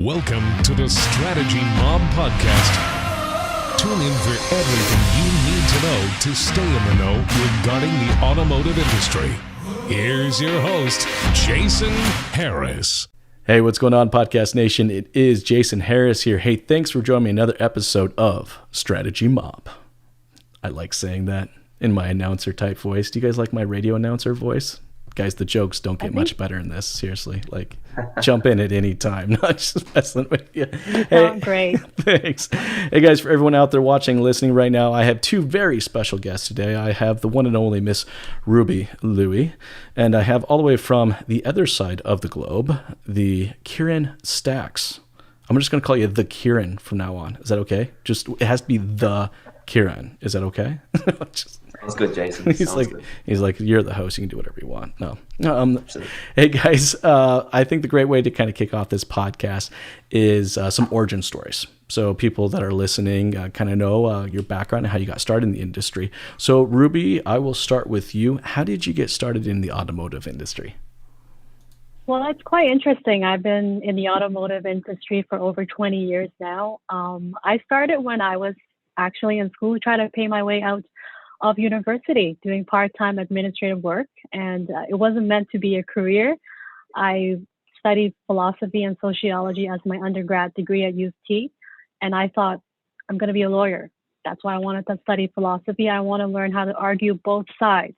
Welcome to the Strategy Mob Podcast. Tune in for everything you need to know to stay in the know regarding the automotive industry. Here's your host, Jason Harris. Hey, what's going on, Podcast Nation? It is Jason Harris here. Hey, thanks for joining me another episode of Strategy Mob. I like saying that in my announcer type voice. Do you guys like my radio announcer voice? Guys, the jokes don't get much better in this. Seriously, like jump in at any time. Not just messing with you. Sound great. Thanks. Hey guys, for everyone out there watching, listening right now, I have two very special guests today. I have the one and only Miss Ruby Lui, and I have all the way from the other side of the globe, the Kieran Stacks. I'm just going to call you the Kieran from now on. Is that okay? Just it has to be the Keiran. Is that okay? Sounds good, Jason. He's like, you're the host. You can do whatever you want. No. Hey guys, I think the great way to kind of kick off this podcast is some origin stories. So people that are listening kind of know your background and how you got started in the industry. So Ruby, I will start with you. How did you get started in the automotive industry? Well, that's quite interesting. I've been in the automotive industry for over 20 years now. I started when I was actually in school, trying to pay my way out of university, doing part-time administrative work. And it wasn't meant to be a career. I studied philosophy and sociology as my undergrad degree at UT. And I thought, I'm going to be a lawyer. That's why I wanted to study philosophy. I want to learn how to argue both sides.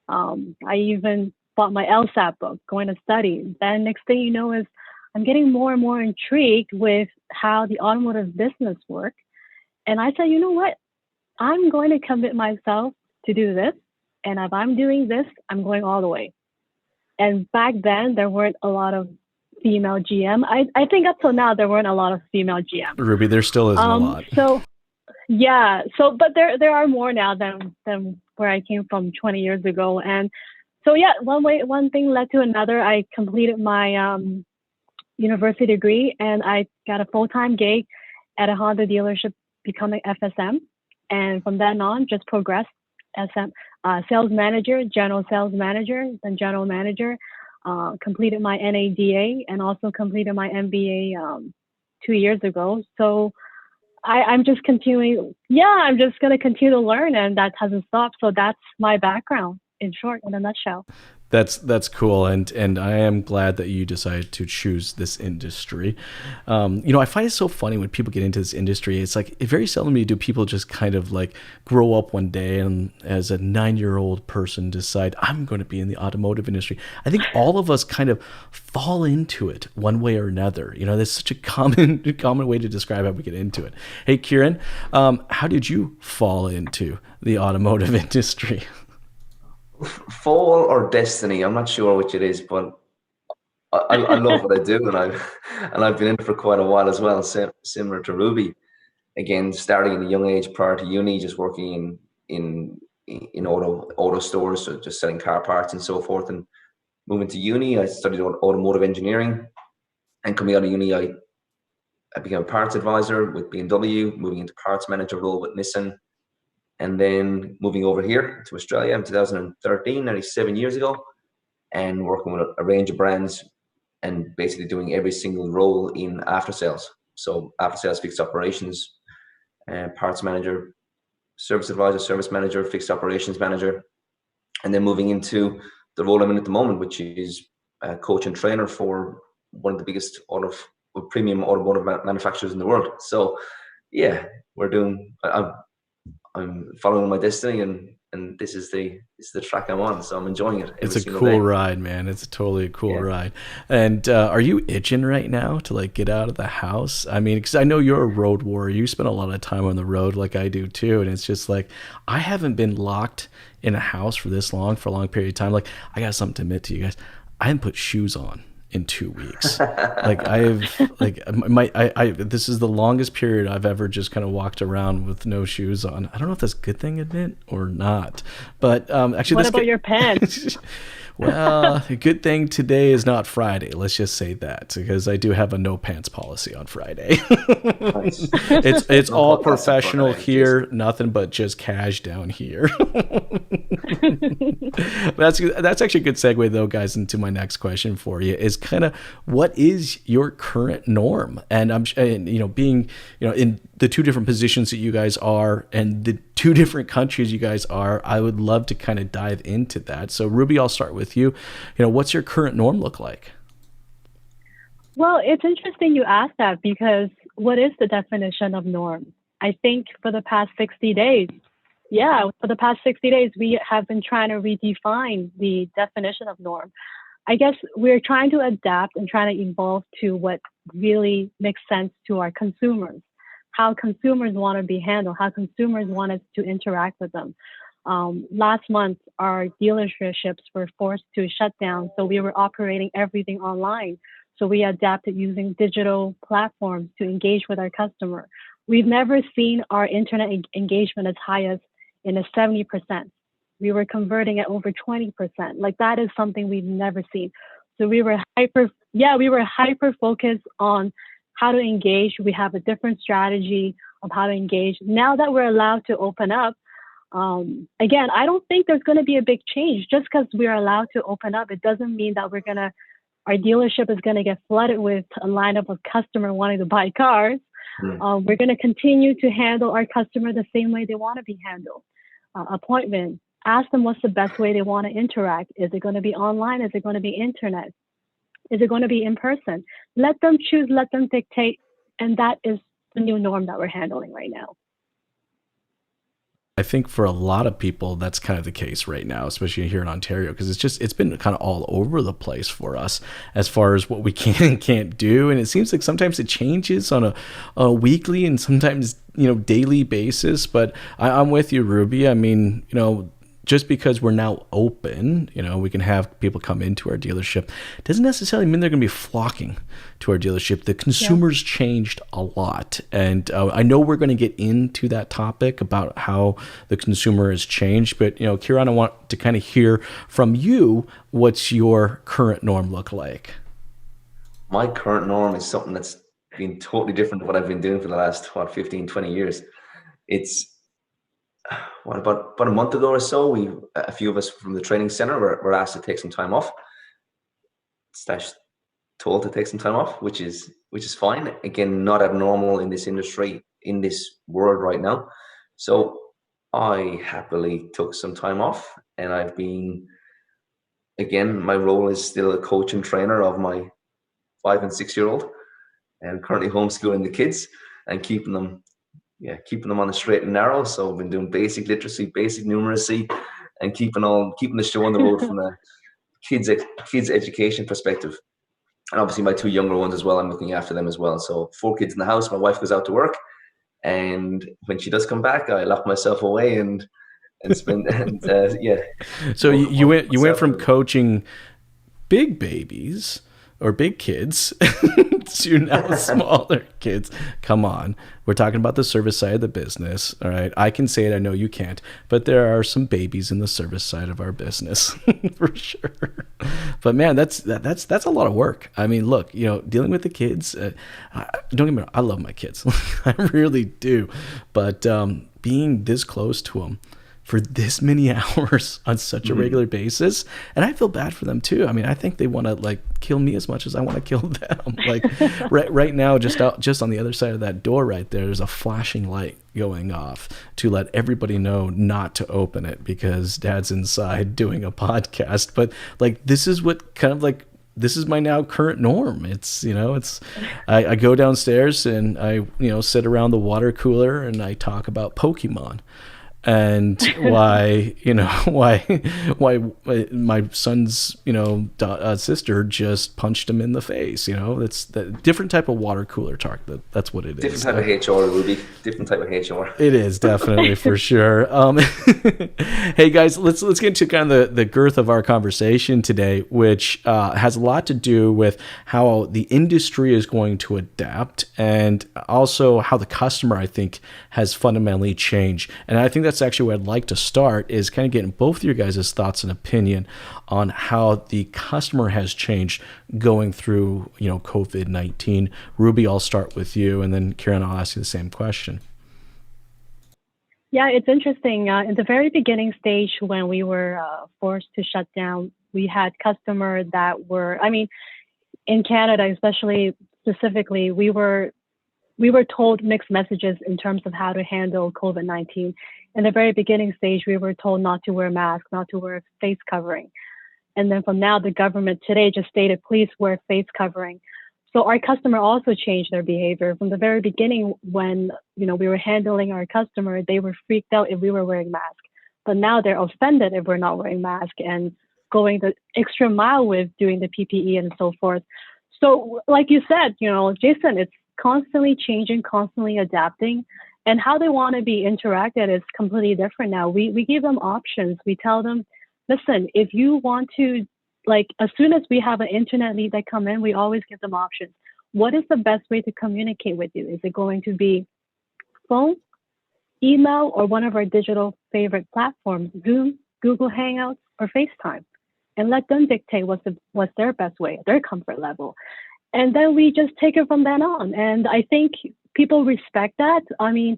I even bought my LSAT book, going to study. Then next thing you know is I'm getting more and more intrigued with how the automotive business works. And I said, you know what? I'm going to commit myself to do this. And if I'm doing this, I'm going all the way. And back then, there weren't a lot of female GM. I think up till now, there weren't a lot of female GM. Ruby, there still isn't a lot. But there are more now than where I came from 20 years ago. And so, yeah, one thing led to another. I completed my university degree and I got a full-time gig at a Honda dealership, becoming FSM. And from then on, just progressed as sales manager, general sales manager, then general manager, completed my NADA and also completed my MBA 2 years ago. So I'm just continuing. Yeah, I'm just going to continue to learn, and that hasn't stopped. So that's my background in short, in a nutshell. That's cool, and I am glad that you decided to choose this industry. I find it so funny when people get into this industry. It's like very seldom do people just kind of like grow up one day and as a 9-year-old person decide I'm going to be in the automotive industry. I think all of us kind of fall into it one way or another. There's such a common way to describe how we get into it. Hey, Kieran, how did you fall into the automotive industry? Fall or destiny, I'm not sure which it is, but I love what I do, and I've been in it for quite a while as well. Similar to Ruby, again, starting at a young age prior to uni, just working in auto stores, so just selling car parts and so forth. And moving to uni, I studied automotive engineering, and coming out of uni, I became a parts advisor with BMW, moving into parts manager role with Nissan. And then moving over here to Australia in 2013, nearly 7 years ago, and working with a range of brands and basically doing every single role in after sales. So after sales, fixed operations, parts manager, service advisor, service manager, fixed operations manager, and then moving into the role I'm in at the moment, which is coach and trainer for one of the biggest premium automotive manufacturers in the world. So yeah, I'm following my destiny, and this is the track I'm on, so I'm enjoying it. It's a cool ride, man. It's totally a cool ride. And are you itching right now to like get out of the house? I mean, because I know you're a road warrior. You spend a lot of time on the road, like I do too. And it's just like I haven't been locked in a house for a long period of time. Like I got something to admit to you guys. I haven't put shoes on in 2 weeks. This is the longest period I've ever just kind of walked around with no shoes on. I don't know if that's a good thing to admit or not, but actually, what about your pants? Well, a good thing today is not Friday. Let's just say that, because I do have a no pants policy on Friday. Nice. It's all professional here, nothing but just cash down here. That's actually a good segue though, guys, into my next question for you is kind of what is your current norm? And being, in the two different positions that you guys are and the two different countries you guys are, I would love to kind of dive into that. So Ruby, I'll start with you. What's your current norm look like? Well, it's interesting you asked that because what is the definition of norm? I think for the past 60 days, we have been trying to redefine the definition of norm. I guess we're trying to adapt and trying to evolve to what really makes sense to our consumers, how consumers want to be handled, how consumers want us to interact with them. Last month, our dealerships were forced to shut down, so we were operating everything online. So we adapted using digital platforms to engage with our customer. We've never seen our internet engagement as high as in the 70%. We were converting at over 20%. Like that is something we've never seen. So we were hyper focused on how to engage. We have a different strategy of how to engage. Now that we're allowed to open up, again, I don't think there's going to be a big change. Just because we're allowed to open up, it doesn't mean that our dealership is going to get flooded with a lineup of customers wanting to buy cars. We're going to continue to handle our customer the same way they want to be handled. Appointment, ask them what's the best way they want to interact. Is it going to be online? Is it going to be internet? Is it going to be in person? Let them choose, let them dictate. And that is the new norm that we're handling right now. I think for a lot of people, that's kind of the case right now, especially here in Ontario, because it's been kind of all over the place for us as far as what we can and can't do. And it seems like sometimes it changes on a weekly and sometimes, daily basis. But I'm with you, Ruby. I mean, just because we're now open, we can have people come into our dealership, doesn't necessarily mean they're going to be flocking to our dealership. The consumers changed a lot. And I know we're going to get into that topic about how the consumer has changed. But, Keiran, I want to kind of hear from you, what's your current norm look like? My current norm is something that's been totally different to what I've been doing for the last, 15, 20 years. It's, about a month ago or so, a few of us from the training center were asked to take some time off, told to take some time off, which is fine. Again, not abnormal in this industry, in this world right now. So I happily took some time off, and I've been, again, my role is still a coach and trainer of my 5 and 6 year old, and currently homeschooling the kids and keeping them on the straight and narrow. So I've been doing basic literacy, basic numeracy, and keeping the show on the road from a kids education perspective. And obviously my 2 younger ones as well, I'm looking after them as well. So 4 kids in the house. My wife goes out to work, and when she does come back, I lock myself away and spend So you went from coaching big babies or big kids to now smaller kids. Come on. We're talking about the service side of the business. All right. I can say it. I know you can't, but there are some babies in the service side of our business for sure. But man, that's a lot of work. I mean, look, dealing with the kids, don't get me wrong, I love my kids. I really do. But being this close to them for this many hours on such a regular basis, and I feel bad for them too. I mean, I think they want to kill me as much as I want to kill them. Right now, just on the other side of that door right there's a flashing light going off to let everybody know not to open it because Dad's inside doing a podcast. But this is what kind of this is my now current norm. It's, I go downstairs and I, sit around the water cooler and I talk about Pokemon. And why my son's, sister just punched him in the face. It's the different type of water cooler talk. That's what it is. Different type of HR, Ruby. Different type of HR. It is definitely for sure. Hey guys, let's get into kind of the girth of our conversation today, which has a lot to do with how the industry is going to adapt and also how the customer, I think, has fundamentally changed. And I think that's actually where I'd like to start, is kind of getting both of your guys' thoughts and opinion on how the customer has changed going through, COVID-19. Ruby, I'll start with you, and then Keiran, I'll ask you the same question. Yeah, it's interesting. In the very beginning stage, when we were forced to shut down, we had customers that were, I mean, in Canada, especially specifically, we were told mixed messages in terms of how to handle COVID-19. In the very beginning stage, we were told not to wear masks, not to wear face covering. And then from now, the government today just stated, please wear face covering. So our customer also changed their behavior from the very beginning. When we were handling our customer, they were freaked out if we were wearing masks. But now they're offended if we're not wearing masks and going the extra mile with doing the PPE and so forth. So like you said, Jason, it's constantly changing, constantly adapting, and how they want to be interacted is completely different now. We give them options. We tell them, listen, if you want to, like, as soon as we have an internet lead that come in, we always give them options. What is the best way to communicate with you? Is it going to be phone, email, or one of our digital favorite platforms, Zoom, Google Hangouts, or FaceTime? And let them dictate what's their best way, their comfort level. And then we just take it from then on. And I think people respect that. I mean,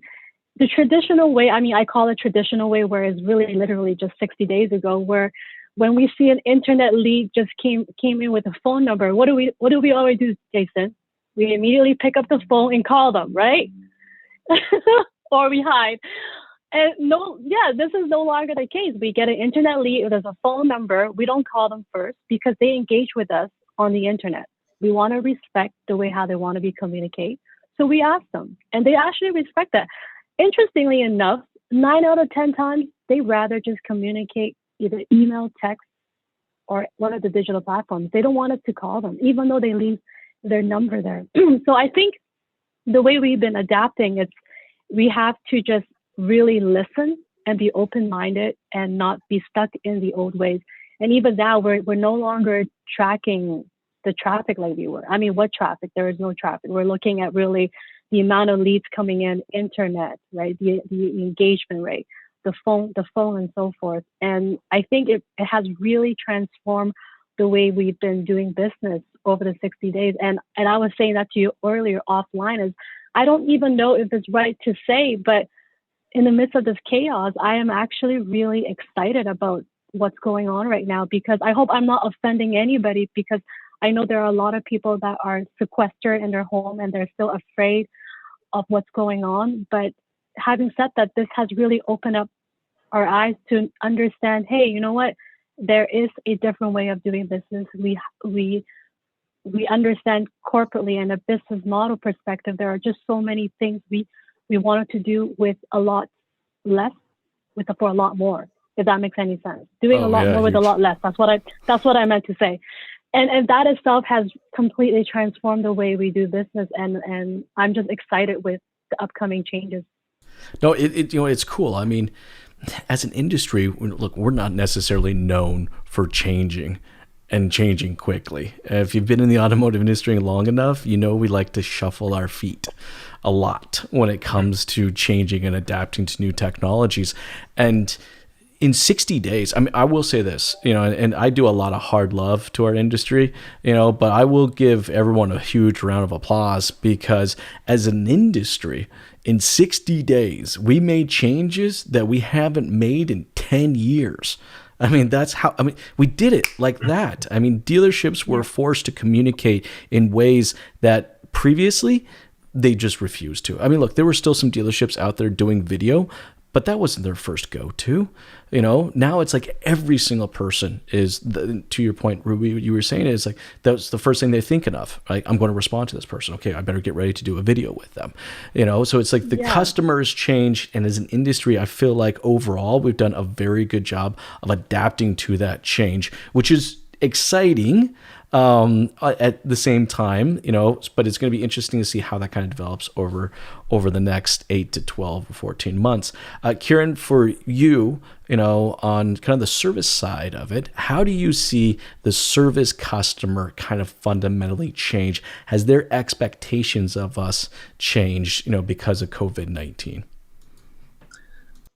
the traditional way, I call it traditional way, where it's really literally just 60 days ago, where when we see an internet lead just came in with a phone number, what do we always do, Jason? We immediately pick up the phone and call them, right? Or we hide. And this is no longer the case. We get an internet lead, there's a phone number. We don't call them first because they engage with us on the internet. We want to respect the way how they want to be communicate. So we ask them, and they actually respect that. Interestingly enough, 9 out of 10 times, they rather just communicate either email, text, or one of the digital platforms. They don't want us to call them, even though they leave their number there. So I think the way we've been adapting, we have to just really listen and be open-minded and not be stuck in the old ways. And even now, we're no longer tracking the traffic like we were. What traffic? There is no traffic. We're looking at really the amount of leads coming in, internet, right? The engagement rate, the phone and so forth. And I think it has really transformed the way we've been doing business over the 60 days. And I was saying that to you earlier offline, is I don't even know if it's right to say, but in the midst of this chaos, I am actually really excited about what's going on right now, because I hope I'm not offending anybody, because I know there are a lot of people that are sequestered in their home and they're still afraid of what's going on. But having said that, this has really opened up our eyes to understand, hey, you know what? There is a different way of doing business. We understand corporately and a business model perspective, there are just so many things we wanted to do with a lot less, for a lot more, if that makes any sense. Doing a lot more with a lot less. That's what I meant to say. And that itself has completely transformed the way we do business. And I'm just excited with the upcoming changes. No, it's cool. As an industry, look, we're not necessarily known for changing and changing quickly. If you've been in the automotive industry long enough, we like to shuffle our feet a lot when it comes to changing and adapting to new technologies. And in 60 days, I will say this, and I do a lot of hard love to our industry, but I will give everyone a huge round of applause, because as an industry, in 60 days, we made changes that we haven't made in 10 years. That's how, we did it like that. Dealerships were forced to communicate in ways that previously they just refused to. Look, there were still some dealerships out there doing video, but that wasn't their first go-to. Now it's like every single person is, to your point, Ruby, you were saying, is like, that's the first thing they're thinking of. Like, I'm going to respond to this person. Okay, I better get ready to do a video with them. So it's like the customers change. And as an industry, I feel like overall, we've done a very good job of adapting to that change, which is exciting. At the same time, but it's going to be interesting to see how that kind of develops over the next 8 to 12 or 14 months. Kieran, for you, on kind of the service side of it, how do you see the service customer kind of fundamentally change? Has their expectations of us changed, because of COVID-19?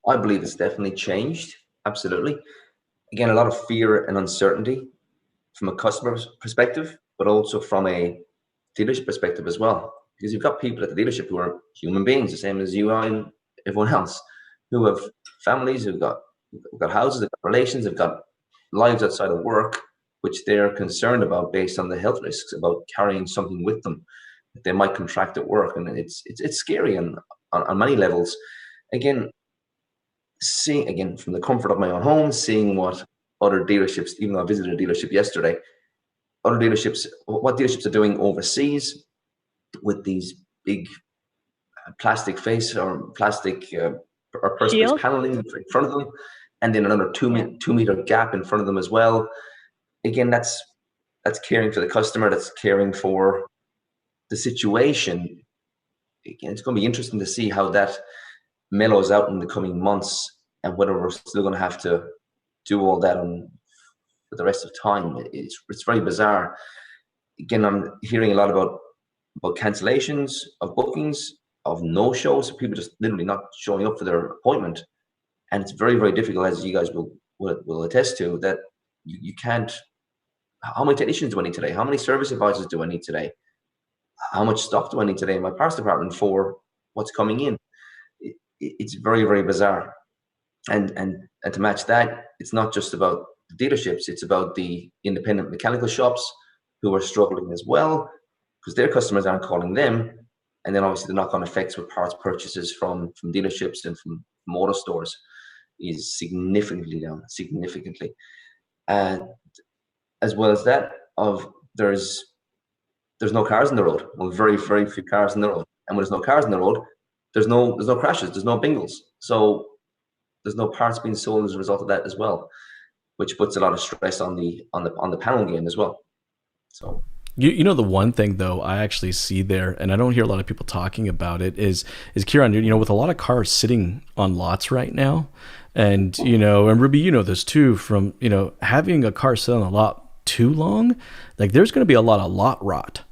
I believe it's definitely changed. Absolutely. Again, a lot of fear and uncertainty from a customer's perspective, but also from a dealership perspective as well. Because you've got people at the dealership who are human beings, the same as you and everyone else. who have families, who've got houses, they've got relations, they've got lives outside of work, which they're concerned about based on the health risks about carrying something with them that they might contract at work, and it's scary on many levels. Again, seeing again from the comfort of my own home, seeing what other dealerships, even though I visited a dealership yesterday, what dealerships are doing overseas with these big plastic face or plastic or perspex Shield? paneling in front of them, and then another 2 meter gap in front of them as well. Again, that's caring for the customer, that's caring for the situation. Again, it's going to be interesting to see how that mellows out in the coming months, and whether we're still going to have to do all that for the rest of time. It's very bizarre. Again, I'm hearing a lot about cancellations of bookings, of no shows, people just literally not showing up for their appointment, and it's very, very difficult, as you guys will attest to, that you can't. How many technicians do I need today? How many service advisors do I need today? How much stock do I need today in my parts department for what's coming in? It's very, very bizarre. And to match that, it's not just about the dealerships, it's about the independent mechanical shops who are struggling as well, because their customers aren't calling them. And then obviously the knock-on effects with parts purchases from dealerships and from auto stores is significantly down, significantly. And as well as that, there's no cars on the road. Well, very, very few cars on the road. And when there's no cars on the road, there's no crashes, there's no bingles. So there's no parts being sold as a result of that as well, which puts a lot of stress on the panel game as well. So you know, the one thing though I actually see there, and I don't hear a lot of people talking about it, is Kieran, you know, with a lot of cars sitting on lots right now, and you know, and Ruby, you know this too, from, you know, having a car sit on a lot too long, like there's going to be a lot of lot rot.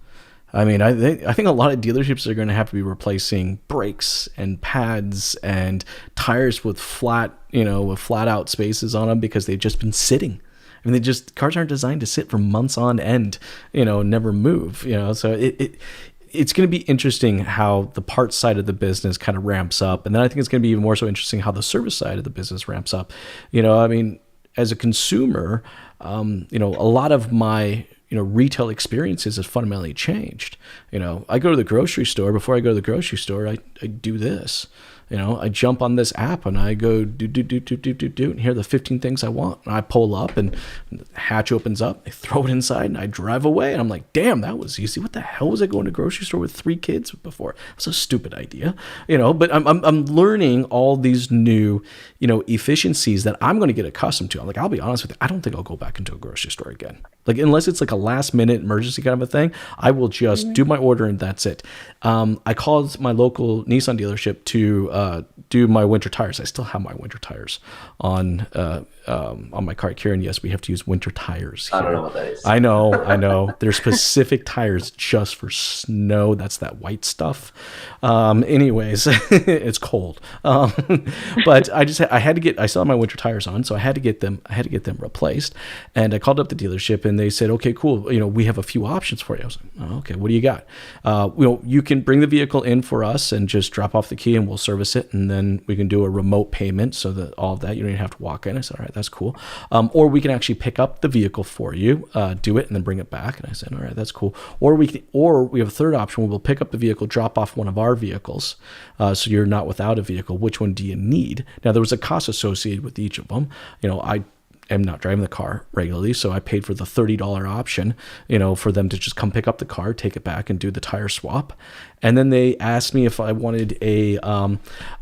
I mean, I think a lot of dealerships are going to have to be replacing brakes and pads and tires with flat out spaces on them, because they've just been sitting. I mean, cars aren't designed to sit for months on end, you know, never move, you know. So it's going to be interesting how the parts side of the business kind of ramps up, and then I think it's going to be even more so interesting how the service side of the business ramps up. You know, I mean, as a consumer, you know, a lot of my retail experiences have fundamentally changed. You know, I go to the grocery store. Before I go to the grocery store, I do this. You know, I jump on this app and I go do, and here are the 15 things I want. And I pull up and the hatch opens up, I throw it inside and I drive away. And I'm like, damn, that was easy. What the hell was I going to the grocery store with 3 kids before? It was a stupid idea, you know, but I'm learning all these new, you know, efficiencies that I'm going to get accustomed to. I'm like, I'll be honest with you, I don't think I'll go back into a grocery store again. Like, unless it's like a last minute emergency kind of a thing, I will just do my order and that's it. I called my local Nissan dealership to do my winter tires. I still have my winter tires on my car. Kieran, yes, we have to use winter tires here. I don't know what that is. I know. There's specific tires just for snow. That's that white stuff. Anyways, it's cold. But I still have my winter tires on, so I had to get them replaced. And I called up the dealership and they said, okay, cool. You know, we have a few options for you. I was like, oh, okay, what do you got? You can bring the vehicle in for us and just drop off the key and we'll service it. And then we can do a remote payment so that all of that, you don't even have to walk in. I said, all right, that's cool. Or we can actually pick up the vehicle for you, do it and then bring it back. And I said, all right, that's cool. Or we have a third option where we'll pick up the vehicle, drop off one of our vehicles. So you're not without a vehicle. Which one do you need? Now there was a cost associated with each of them. You know, I am not driving the car regularly, so I paid for the $30 option, you know, for them to just come pick up the car, take it back and do the tire swap. And then they asked me if I wanted a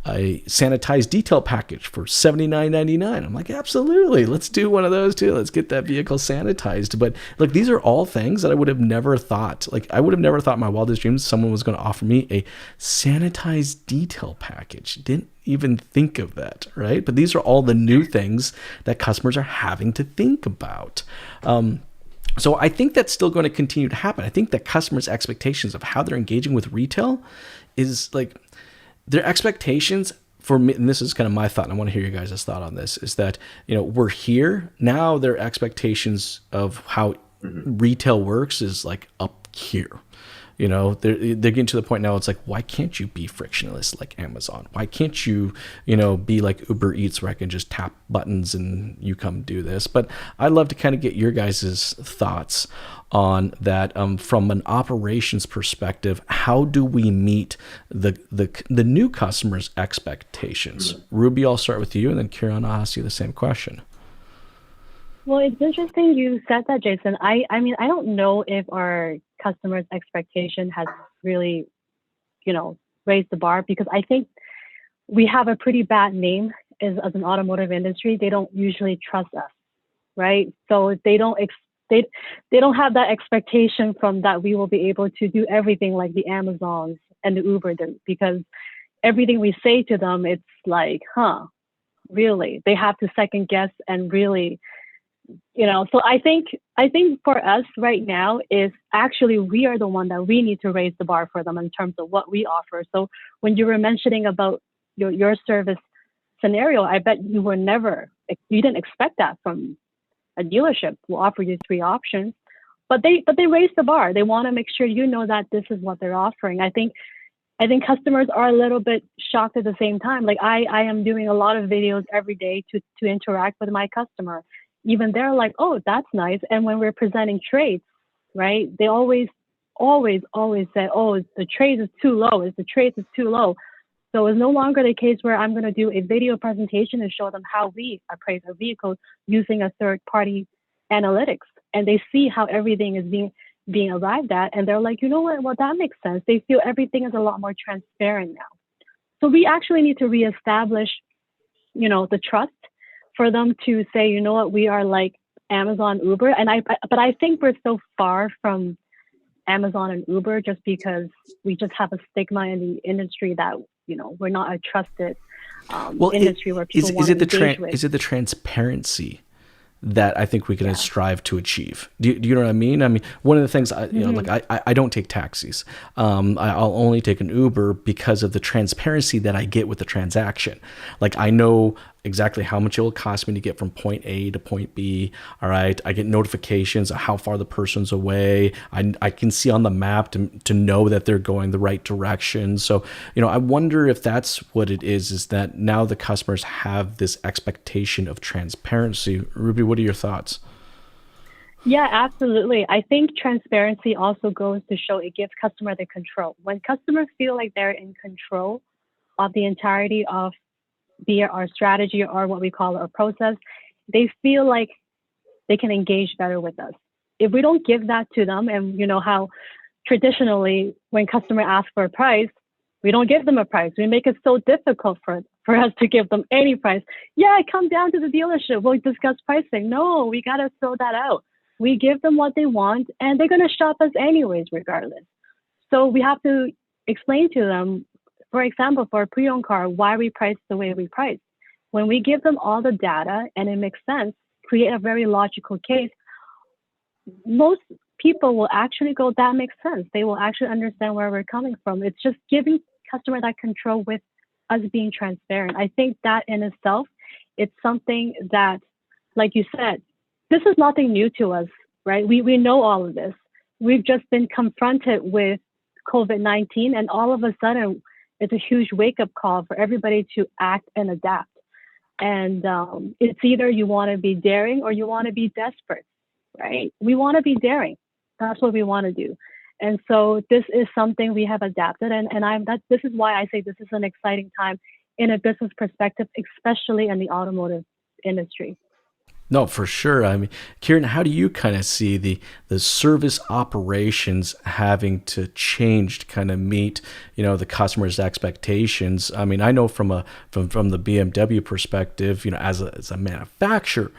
sanitized detail package for $79.99. I'm like, absolutely, let's do one of those too. Let's get that vehicle sanitized. But look, these are all things that I would have never thought. Like, I would have never thought in my wildest dreams someone was going to offer me a sanitized detail package. Didn't even think of that, right? But these are all the new things that customers are having to think about. So I think that's still going to continue to happen. I think that customers' expectations of how they're engaging with retail is like their expectations for me, and this is kind of my thought, and I want to hear your guys' thought on this, is that, you know, we're here now, their expectations of how retail works is like up here. they're getting to the point now. It's like, why can't you be frictionless like Amazon? Why can't you, be like Uber Eats, where I can just tap buttons and you come do this? But I'd love to kind of get your guys' thoughts on that from an operations perspective. How do we meet the new customers' expectations? Ruby, I'll start with you, and then Kieran, I'll ask you the same question. Well, it's interesting you said that, Jason. I mean, I don't know if our customers' expectation has really, raised the bar, because I think we have a pretty bad name as an automotive industry. They don't usually trust us, right? So they don't have that expectation from that we will be able to do everything like the Amazons and the Uber do, because everything we say to them, it's like, really? They have to second guess and really, so I think for us right now is actually we are the one that we need to raise the bar for them in terms of what we offer. So when you were mentioning about your service scenario, I bet you didn't expect that from a dealership. Will offer you 3 options, but they raise the bar. They want to make sure that this is what they're offering. I think customers are a little bit shocked at the same time. Like I am doing a lot of videos every day to interact with my customer. Even they're like, oh, that's nice. And when we're presenting trades, right, they always say, oh, the trades is too low. The trades is too low. So it's no longer the case where I'm going to do a video presentation and show them how we appraise a vehicle using a third-party analytics. And they see how everything is being arrived at. And they're like, you know what? Well, that makes sense. They feel everything is a lot more transparent now. So we actually need to reestablish, the trust for them to say, you know what, we are like Amazon, Uber. But I think we're so far from Amazon and Uber just because we just have a stigma in the industry that, we're not a trusted industry where people want to engage with. Is it the transparency that I think we can strive to achieve? Do you know what I mean? I mean, one of the things I don't take taxis. I'll only take an Uber because of the transparency that I get with the transaction. Like I know exactly how much it will cost me to get from point A to point B. All right. I get notifications of how far the person's away. I can see on the map to know that they're going the right direction. So, I wonder if that's what it is that now the customers have this expectation of transparency. Ruby, what are your thoughts? Yeah, absolutely. I think transparency also goes to show it gives customer the control. When customers feel like they're in control of the entirety of be it our strategy or what we call our process, they feel like they can engage better with us. If we don't give that to them, and how traditionally when customer asks for a price, we don't give them a price. We make it so difficult for us to give them any price. Yeah, come down to the dealership. We'll discuss pricing. No, we got to throw that out. We give them what they want, and they're going to shop us anyways, regardless. So we have to explain to them, for example, for a pre-owned car, why we price the way we price. When we give them all the data and it makes sense, create a very logical case, most people will actually go, that makes sense. They will actually understand where we're coming from. It's just giving customer that control with us being transparent. I think that in itself, it's something that, like you said, this is nothing new to us, right? We know all of this. We've just been confronted with COVID-19, and all of a sudden, it's a huge wake-up call for everybody to act and adapt. And it's either you want to be daring or you want to be desperate, right? We want to be daring. That's what we want to do. And so this is something we have adapted. This is why I say this is an exciting time in a business perspective, especially in the automotive industry. No, for sure. I mean, Kieran, how do you kind of see the service operations having to change to kind of meet, the customer's expectations? I mean, I know from the BMW perspective, as a manufacturer,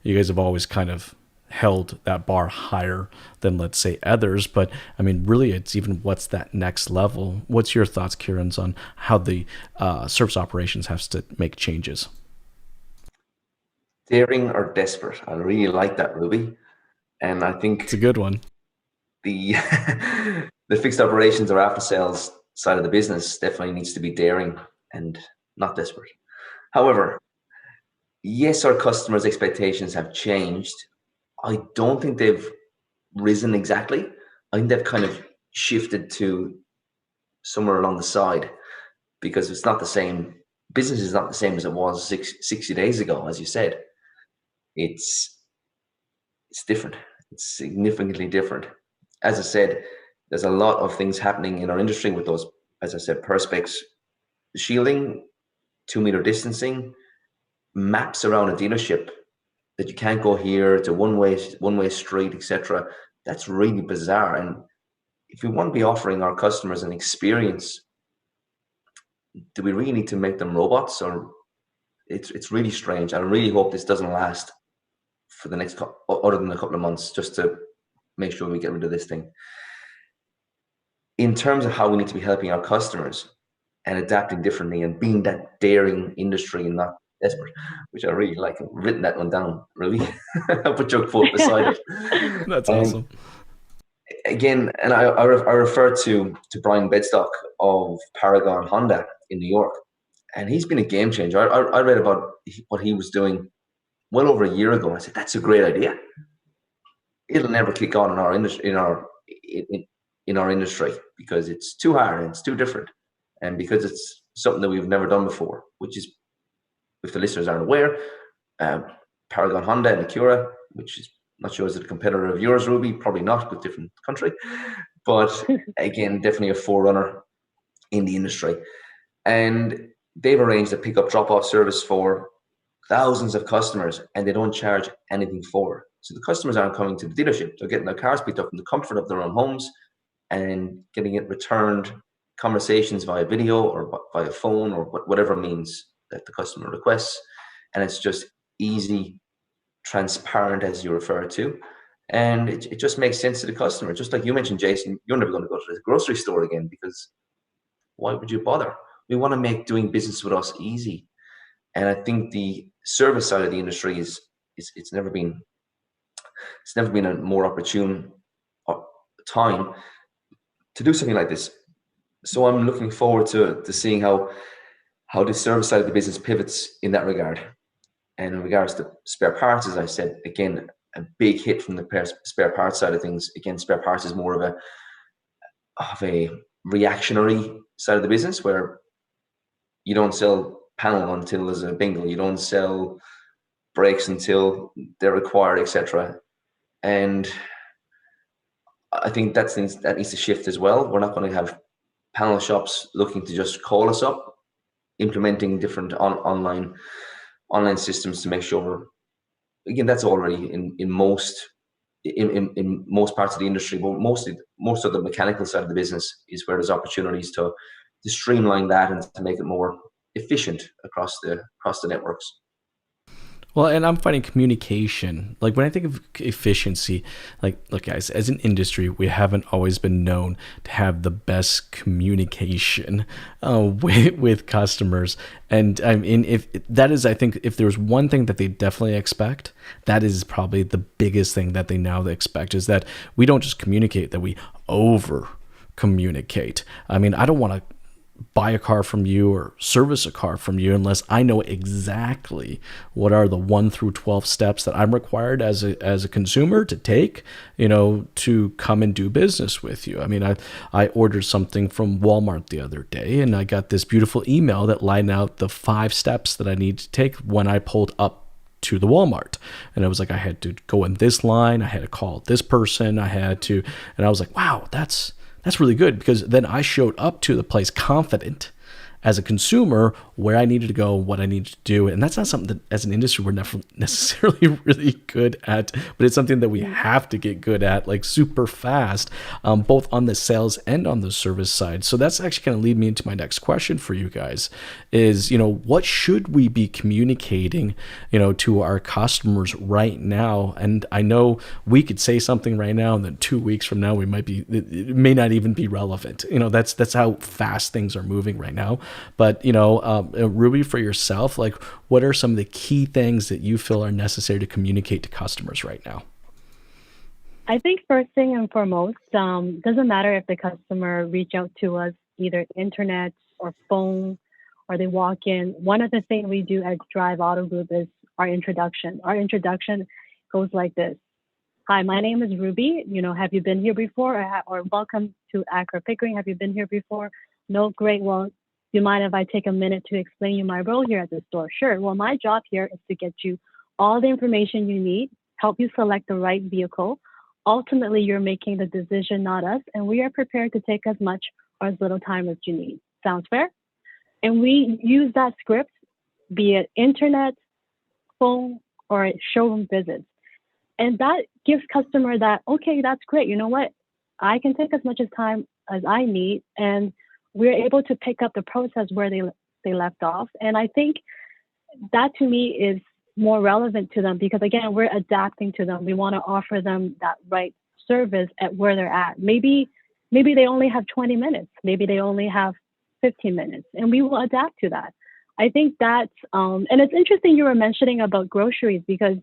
you guys have always kind of held that bar higher than, let's say, others. But I mean, really, it's even what's that next level? What's your thoughts, Kieran, on how the service operations has to make changes? Daring or desperate? I really like that, Ruby. And I think it's a good one. The the fixed operations or after sales side of the business definitely needs to be daring and not desperate. However, yes, our customers' expectations have changed. I don't think they've risen exactly. I think they've kind of shifted to somewhere along the side, because it's not the same. Business is not the same as it was 60 days ago, as you said. It's different. It's significantly different. As I said, there's a lot of things happening in our industry with those, as I said, perspex shielding, 2-meter distancing, maps around a dealership that you can't go here, it's a one-way street, etc. That's really bizarre. And if we want to be offering our customers an experience, do we really need to make them robots? Or it's really strange. I really hope this doesn't last for the next other than a couple of months, just to make sure we get rid of this thing. In terms of how we need to be helping our customers and adapting differently and being that daring industry and not desperate, which I really like. I've written that one down, really. I'll put your quote beside it. That's awesome. Again, and I refer to Brian Bedstock of Paragon Honda in New York, and he's been a game changer. I read about what he was doing well over a year ago. I said, that's a great idea. It'll never kick on in our industry, in our industry, because it's too hard and it's too different, and because it's something that we've never done before. Which is, if the listeners aren't aware, Paragon Honda and Acura, which is not sure is it a competitor of yours, Ruby, probably not, with different country, but again, definitely a forerunner in the industry. And they've arranged a pickup drop-off service for thousands of customers, and they don't charge anything for it. So the customers aren't coming to the dealership. They're getting their cars picked up in the comfort of their own homes and getting it returned, conversations via video or via phone or whatever means that the customer requests. And it's just easy, transparent, as you refer to. And it just makes sense to the customer. Just like you mentioned, Jason, you're never going to go to the grocery store again, because why would you bother? We want to make doing business with us easy. And I think the service side of the industry it's never been a more opportune time to do something like this. So I'm looking forward to seeing how the service side of the business pivots in that regard. And in regards to spare parts, as I said, again, a big hit from the spare parts side of things. Again, spare parts is more of a reactionary side of the business, where you don't sell panel until there's a bingle. You don't sell brakes until they're required, etc. And I think that needs to shift as well. We're not going to have panel shops looking to just call us up, implementing different online systems to make sure. Again, that's already in most parts of the industry, but most of the mechanical side of the business is where there's opportunities to streamline that and to make it more efficient across the networks. Well, and I'm finding communication. Like when I think of efficiency, like, look, guys, as an industry, we haven't always been known to have the best communication with customers. And I mean, if that is, I think, if there's one thing that they definitely expect, that is probably the biggest thing that they now expect, is that we don't just communicate, that we over communicate. I mean, I don't want to buy a car from you or service a car from you unless I know exactly what are the 1 through 12 steps that I'm required as a consumer to take, to come and do business with you. I mean, I ordered something from Walmart the other day, and I got this beautiful email that lined out the 5 steps that I need to take when I pulled up to the Walmart. And it was like, I had to go in this line, I had to call this person, and I was like, wow, that's really good, because then I showed up to the place confident as a consumer where I needed to go, what I needed to do. And that's not something that as an industry we're never necessarily really good at, but it's something that we have to get good at, like super fast, both on the sales and on the service side. So that's actually going to lead me into my next question for you guys is, what should we be communicating, to our customers right now? And I know we could say something right now, and then 2 weeks from now, it may not even be relevant. That's how fast things are moving right now. But, Ruby, for yourself, like, what are some of the key things that you feel are necessary to communicate to customers right now? I think first thing and foremost, doesn't matter if the customer reach out to us either internet or phone, or they walk in. One of the things we do at Drive Auto Group is our introduction. Our introduction goes like this. hi, my name is Ruby. Have you been here before? Or welcome to Accra Pickering. Have you been here before? No, great. Well, do you mind if I take a minute to explain you my role here at the store? Sure. Well, my job here is to get you all the information you need, help you select the right vehicle. Ultimately, you're making the decision, not us, and we are prepared to take as much or as little time as you need. Sounds fair? And we use that script, be it internet, phone, or showroom visits. And that gives customer that, okay, that's great. You know what? I can take as much time as I need, and we're able to pick up the process where they left off. And I think that to me is more relevant to them because, again, we're adapting to them. We want to offer them that right service at where they're at. Maybe they only have 20 minutes. Maybe they only have 15 minutes, and we will adapt to that. I think that's, and it's interesting you were mentioning about groceries because,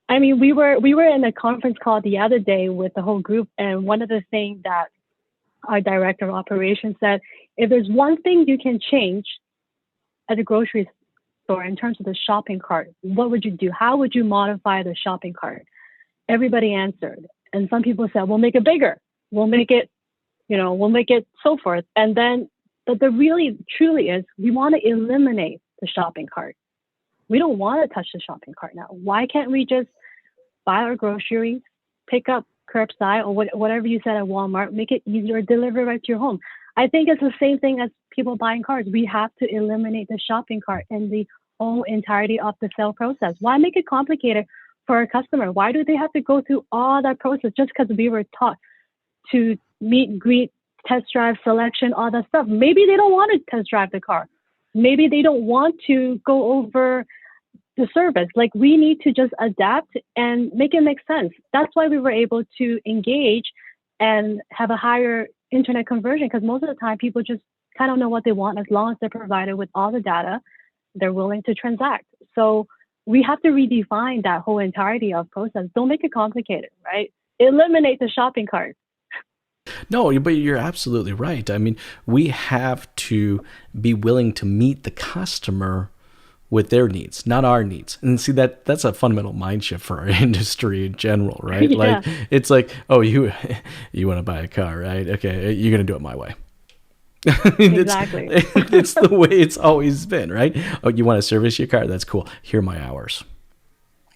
I mean, we were in a conference call the other day with the whole group, and one of the things that our director of operations said, if there's one thing you can change at the grocery store in terms of the shopping cart, what would you do? How would you modify the shopping cart? Everybody answered. And some people said, we'll make it bigger. We'll make it so forth. And then, but the really truly is, we want to eliminate the shopping cart. We don't want to touch the shopping cart now. Why can't we just buy our groceries, pick up curbside or whatever you said at Walmart, make it easier, deliver right to your home? I think it's the same thing as people buying cars. We have to eliminate the shopping cart and the whole entirety of the sale process. Why make it complicated for a customer? Why do they have to go through all that process just because we were taught to meet, greet, test drive, selection, all that stuff? Maybe they don't want to test drive the car. Maybe they don't want to go over the service. Like, we need to just adapt and make it make sense. That's why we were able to engage and have a higher internet conversion, because most of the time people just kind of know what they want. As long as they're provided with all the data, they're willing to transact. So we have to redefine that whole entirety of process. Don't make it complicated, right? Eliminate the shopping cart. No, but you're absolutely right. I mean, we have to be willing to meet the customer with their needs, not our needs. And see, that's a fundamental mind shift for our industry in general, right? Yeah. Like, it's like, oh, you want to buy a car, right? Okay, you're going to do it my way. Exactly. It's the way it's always been, right? Oh, you want to service your car? That's cool. Here are my hours.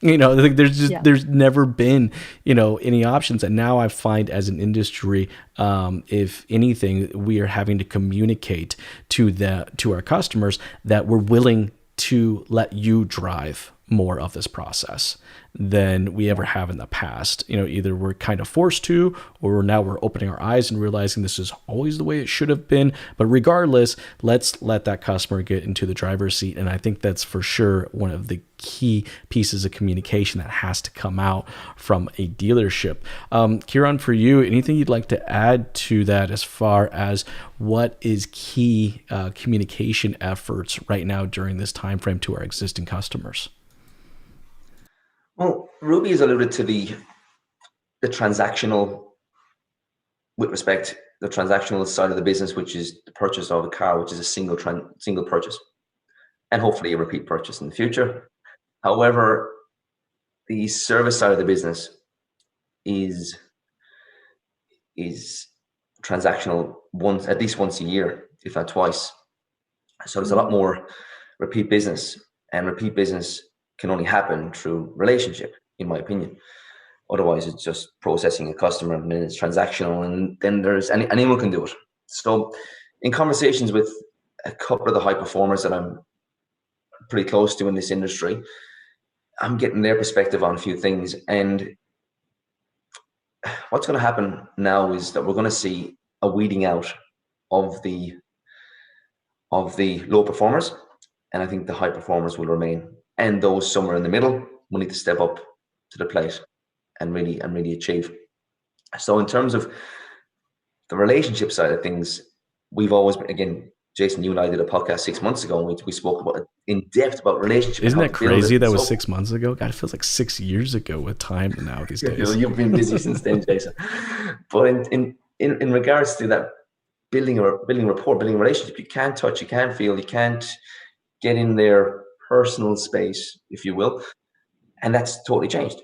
There's never been, any options. And now I find as an industry, if anything, we are having to communicate to our customers that we're willing to let you drive more of this process than we ever have in the past. Either we're kind of forced to, or now we're opening our eyes and realizing this is always the way it should have been. But regardless, let's let that customer get into the driver's seat. And I think that's for sure one of the key pieces of communication that has to come out from a dealership. Keiran, for you, anything you'd like to add to that as far as what is key communication efforts right now during this time frame to our existing customers? Well, Ruby has alluded to the transactional, with respect, the transactional side of the business, which is the purchase of a car, which is a single purchase, and hopefully a repeat purchase in the future. However, the service side of the business is transactional at least once a year, if not twice. So there's a lot more repeat business, and repeat business can only happen through relationship, in my opinion. Otherwise, it's just processing a customer, and then it's transactional, and then anyone can do it. So in conversations with a couple of the high performers that I'm pretty close to in this industry, I'm getting their perspective on a few things. And what's going to happen now is that we're going to see a weeding out of the low performers, and I think the high performers will remain. And those somewhere in the middle will need to step up to the plate and really achieve. So in terms of the relationship side of things, we've always been, again, Jason, you and I did a podcast 6 months ago, and we spoke about it in depth about relationships. Isn't that crazy? That was 6 months ago. God, it feels like 6 years ago with time now these days. You've been busy since then, Jason. But in regards to that building rapport, building a relationship, you can't touch, you can't feel, you can't get in their personal space, if you will, and that's totally changed.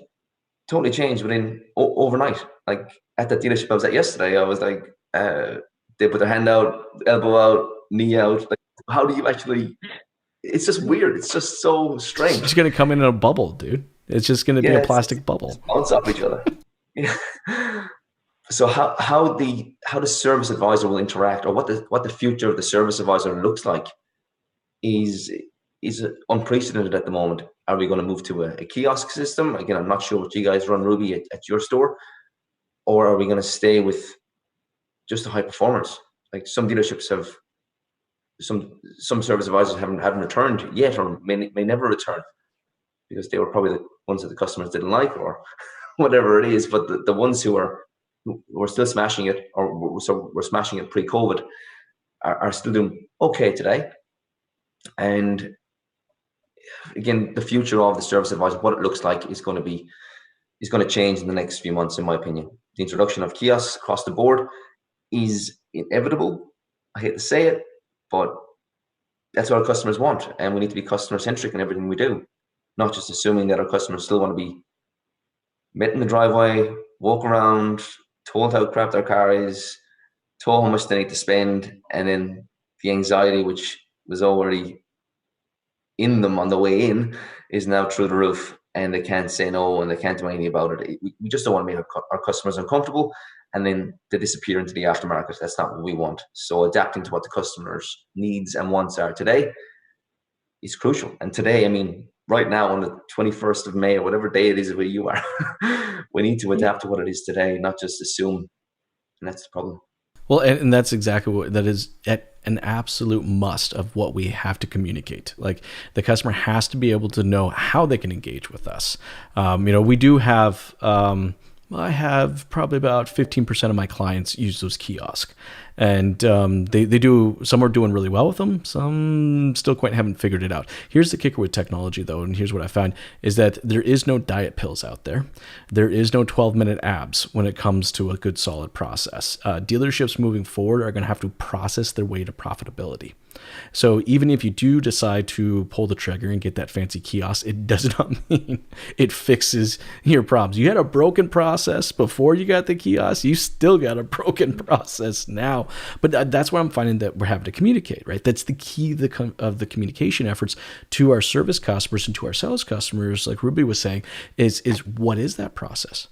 totally changed within overnight. Like at that dealership I was at yesterday, I was like, they put their hand out, elbow out, knee out. Like, how do you actually? It's just weird. It's just so It's strange. just going to come in a bubble, dude. It's just going to be a plastic bubble. Bounce off each other. Yeah. So how the service advisor will interact, or what the future of the service advisor looks like, is unprecedented at the moment. Are we going to move to a kiosk system? Again, I'm not sure what you guys run, Ruby, at your store, or are we going to stay with just the high performers? Like some dealerships have, some service advisors haven't returned yet, or may never return, because they were probably the ones that the customers didn't like, or whatever it is. But the ones who are still smashing it, or were smashing it pre-COVID, are still doing okay today. And again, the future of the service advisor, what it looks like, is going to change in the next few months, in my opinion. The introduction of kiosks across the board is inevitable. I hate to say it, but that's what our customers want, and we need to be customer centric in everything we do, not just assuming that our customers still want to be met in the driveway, walk around, told how crap their car is, told how much they need to spend, and then the anxiety, which was already in them on the way in, is now through the roof, and they can't say no, and they can't do anything about it. We just don't want to make our customers uncomfortable, and then they disappear into the aftermarket. That's not what we want. So adapting to what the customer's needs and wants are today is crucial. And today, I mean, right now on the 21st of May, or whatever day it is where you are, we need to adapt to what it is today, not just assume. And that's the problem. Well, and that's exactly what that is, an absolute must of what we have to communicate. Like, the customer has to be able to know how they can engage with us. We do have, I have probably about 15% of my clients use those kiosks, and they do. Some are doing really well with them. Some still quite haven't figured it out. Here's the kicker with technology, though, and here's what I found is that there is no diet pills out there. There is no 12-minute abs when it comes to a good, solid process. Dealerships moving forward are going to have to process their way to profitability. So even if you do decide to pull the trigger and get that fancy kiosk, it does not mean it fixes your problems. You had a broken process before you got the kiosk. You still got a broken process now. But that's where I'm finding that we're having to communicate, right? That's the key of the communication efforts to our service customers and to our sales customers, like Ruby was saying, is what is that process?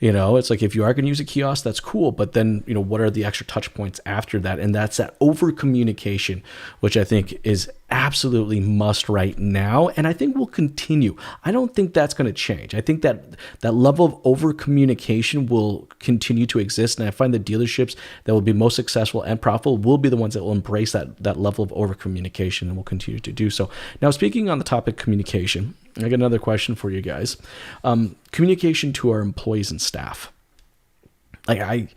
It's like, if you are going to use a kiosk, that's cool. But then, what are the extra touch points after that? And that's that over communication, which I think is absolutely must right now. And I think will continue. I don't think that's going to change. I think that level of over communication will continue to exist. And I find the dealerships that will be most successful and profitable will be the ones that will embrace that level of over communication, and will continue to do so. Now, speaking on the topic communication, I got another question for you guys. Communication to our employees and staff. Like, I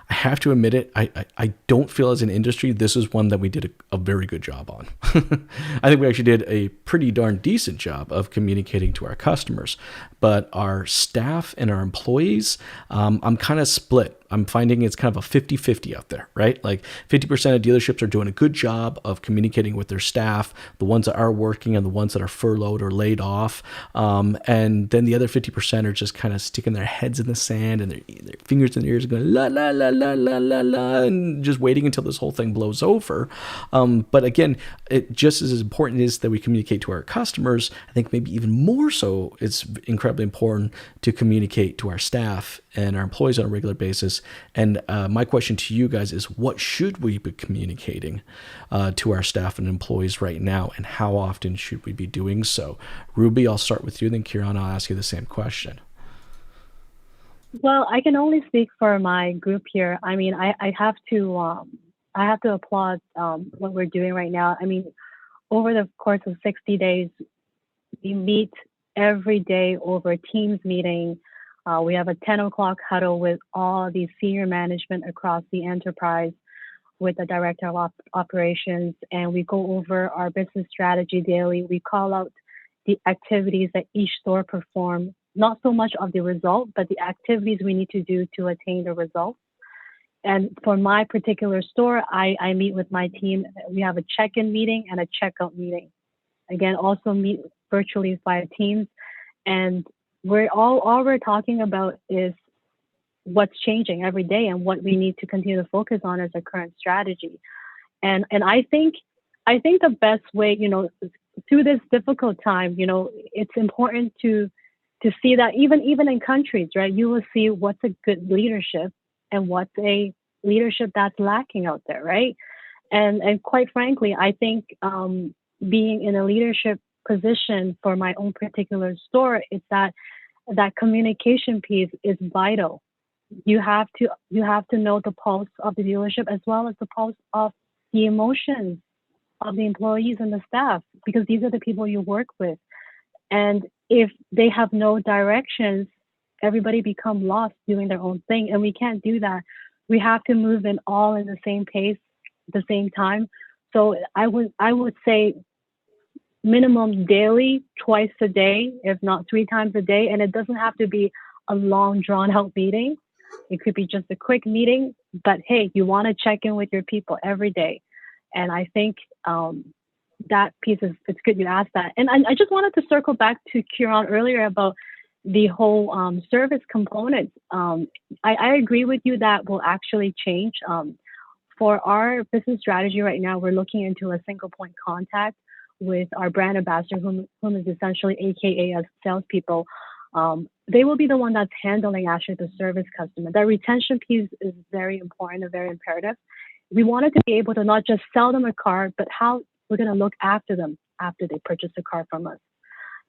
have to admit it, I don't feel as an industry, this is one that we did a very good job on. I think we actually did a pretty darn decent job of communicating to our customers. But our staff and our employees, I'm kind of split. I'm finding it's kind of a 50-50 out there, right? Like 50% of dealerships are doing a good job of communicating with their staff, the ones that are working and the ones that are furloughed or laid off. And then the other 50% are just kind of sticking their heads in the sand and their fingers in their ears going la, la, la, la, la, la, la, and just waiting until this whole thing blows over. But again, it just as important is that we communicate to our customers. I think maybe even more so, it's incredibly important to communicate to our staff and our employees on a regular basis. And my question to you guys is, what should we be communicating to our staff and employees right now, and how often should we be doing so? Ruby, I'll start with you, then Keiran, I'll ask you the same question. Well, I can only speak for my group here. I mean, I have to applaud what we're doing right now. I mean, over the course of 60 days, we meet every day over a Teams meeting. We have a 10 o'clock huddle with all the senior management across the enterprise, with the director of operations, and we go over our business strategy daily. We call out the activities that each store perform, not so much of the result, but the activities we need to do to attain the result. And for my particular store, I meet with my team. We have a check-in meeting and a checkout meeting. Again, also meet virtually via Teams. And all we're talking about is what's changing every day and what we need to continue to focus on as a current strategy. And I think the best way, through this difficult time, it's important to see that even in countries, right, you will see what's a good leadership and what's a leadership that's lacking out there, right? And quite frankly, I think being in a leadership position for my own particular store, it's that communication piece is vital. You have to know the pulse of the dealership as well as the pulse of the emotions of the employees and the staff, because these are the people you work with. And if they have no directions, everybody become lost doing their own thing. And we can't do that. We have to move in all in the same pace, the same time. So I would say minimum daily, twice a day, if not 3 times a day. And it doesn't have to be a long drawn out meeting. It could be just a quick meeting, but hey, you want to check in with your people every day. And I think that piece it's good you asked that. And I just wanted to circle back to Kieran earlier about the whole service component. I agree with you that will actually change. For our business strategy right now, we're looking into a single point contact with our brand ambassador, whom is essentially AKA as salespeople. They will be the one that's handling actually the service customer. The retention piece is very important and very imperative. We wanted to be able to not just sell them a car, but how we're going to look after them after they purchase a car from us.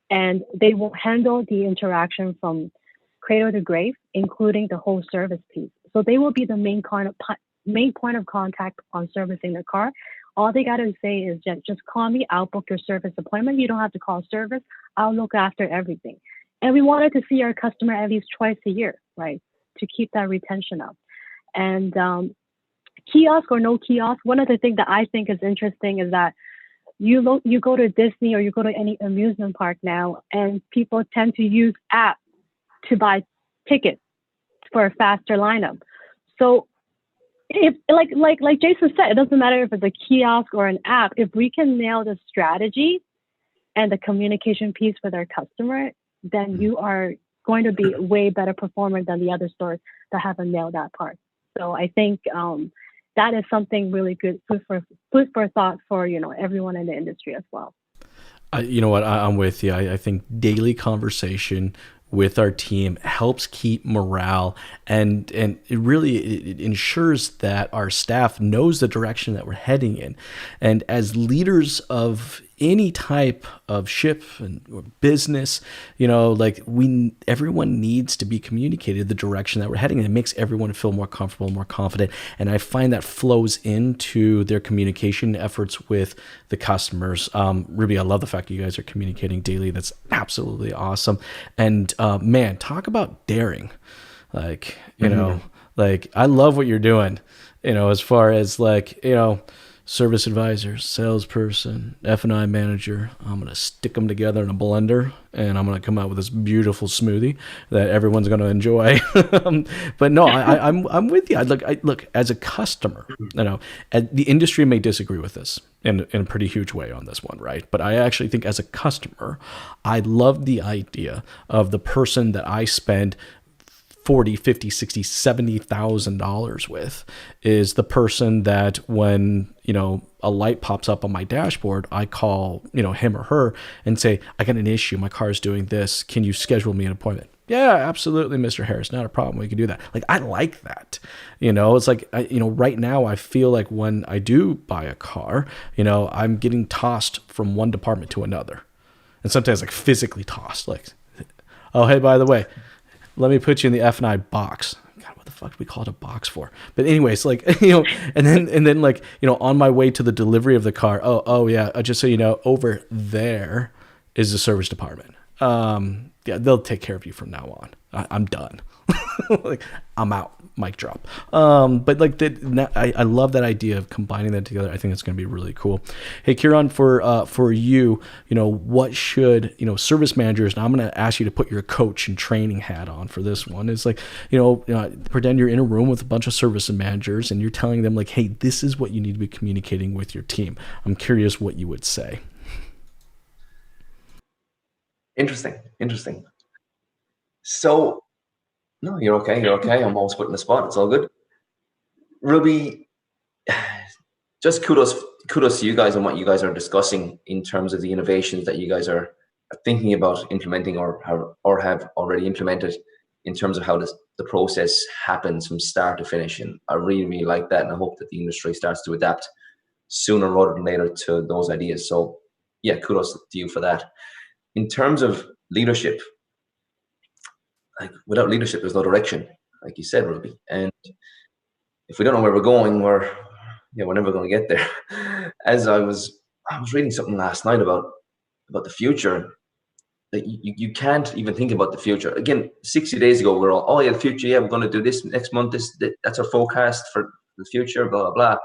And they will handle the interaction from cradle to grave, including the whole service piece. So they will be the main point of contact on servicing the car. All they got to say is just call me. I'll book your service appointment. You don't have to call service. I'll look after everything. And we wanted to see our customer at least twice a year, right, to keep that retention up. And kiosk or no kiosk, one of the things that I think is interesting is that you go to Disney or you go to any amusement park now, and people tend to use apps to buy tickets for a faster lineup. So if like Jason said, it doesn't matter if it's a kiosk or an app. If we can nail the strategy and the communication piece with our customer, then you are going to be a way better performer than the other stores that haven't nailed that part. So I think that is something really good, food for thought for everyone in the industry as well. You know what? I'm with you. I think daily conversation with our team helps keep morale, and it really ensures that our staff knows the direction that we're heading in. And as leaders of any type of ship or business, everyone needs to be communicated the direction that we're heading, and it makes everyone feel more comfortable, more confident. And I find that flows into their communication efforts with the customers. Ruby, I love the fact that you guys are communicating daily. That's absolutely awesome. And man, talk about daring. I love what you're doing, as far as service advisor, salesperson, F&I manager. I'm going to stick them together in a blender, and I'm going to come out with this beautiful smoothie that everyone's going to enjoy. But no, I'm with you. Look, as a customer, the industry may disagree with this in a pretty huge way on this one, right? But I actually think as a customer, I love the idea of the person that I spend $40, $50, $60, $70,000 with is the person that when, a light pops up on my dashboard, I call, him or her and say, I got an issue. My car is doing this. Can you schedule me an appointment? Yeah, absolutely, Mr. Harris. Not a problem. We can do that. I like that. It's right now I feel like when I do buy a car, I'm getting tossed from one department to another. And sometimes physically tossed, oh, hey, by the way, let me put you in the F&I box. God, what the fuck do we call it a box for? But anyways, and then on my way to the delivery of the car, oh yeah, just so you know, over there is the service department. Yeah, they'll take care of you from now on. I'm done. I'm out. Mic drop. But I love that idea of combining that together. I think it's going to be really cool. Hey, Keiran, for you, what should, service managers, and I'm going to ask you to put your coach and training hat on for this one. It's pretend you're in a room with a bunch of service managers and you're telling them hey, this is what you need to be communicating with your team. I'm curious what you would say. Interesting. So, no, you're okay. You're okay. I'm always putting the spot. It's all good. Ruby, just kudos to you guys on what you guys are discussing in terms of the innovations that you guys are thinking about implementing or have already implemented in terms of how the process happens from start to finish. And I really, really like that. And I hope that the industry starts to adapt sooner rather than later to those ideas. So yeah, kudos to you for that. In terms of leadership, like without leadership, there's no direction, like you said, Ruby. And if we don't know where we're going, we're never going to get there. As I was reading something last night about the future. That you can't even think about the future. Again, 60 days ago, we're all, oh yeah, the future, yeah, we're going to do this next month. That's our forecast for the future, blah, blah, blah.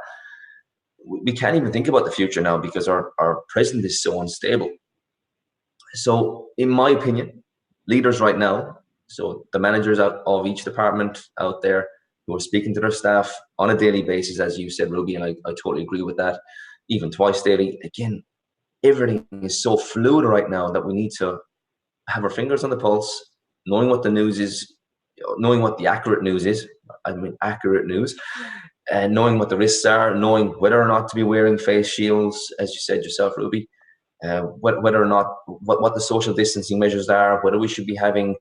We can't even think about the future now because our present is so unstable. So in my opinion, leaders right now, so the managers out of each department out there who are speaking to their staff on a daily basis, as you said, Ruby, and I totally agree with that, even twice daily. Again, everything is so fluid right now that we need to have our fingers on the pulse, knowing what the news is, knowing what the accurate news is, accurate news, and knowing what the risks are, knowing whether or not to be wearing face shields, as you said yourself, Ruby, whether or not, what the social distancing measures are, whether we should be having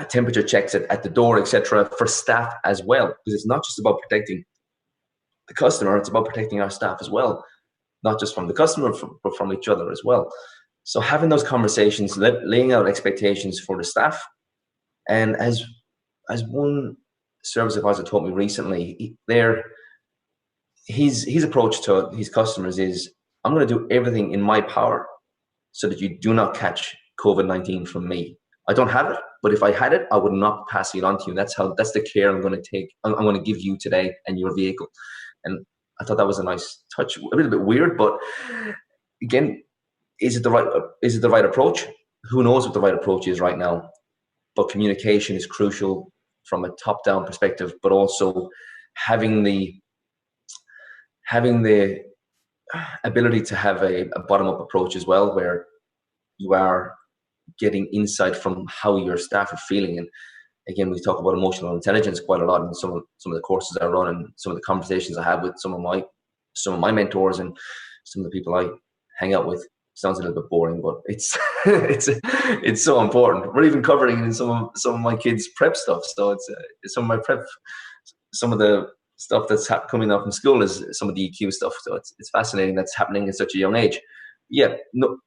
temperature checks at the door, etc., for staff as well, because it's not just about protecting the customer, it's about protecting our staff as well, not just from the customer, but from each other as well. So having those conversations, laying out expectations for the staff, and as one service advisor told me recently, his approach to his customers is, I'm going to do everything in my power so that you do not catch COVID-19 from me. I don't have it, but if I had it, I would not pass it on to you. That's the care I'm going to take. I'm going to give you today and your vehicle. And I thought that was a nice touch, a little bit weird, but again, is it the right approach? Who knows what the right approach is right now? But communication is crucial from a top-down perspective, but also having the ability to have a bottom-up approach as well, where you are getting insight from how your staff are feeling. And again, we talk about emotional intelligence quite a lot in some of the courses I run and some of the conversations I have with some of my mentors and some of the people I hang out with. Sounds a little bit boring, but it's it's so important. We're even covering it in some of my kids' prep stuff. So it's some of my prep, some of the stuff that's coming up from school is some of the EQ stuff. So it's fascinating that's happening at such a young age. Yeah, no,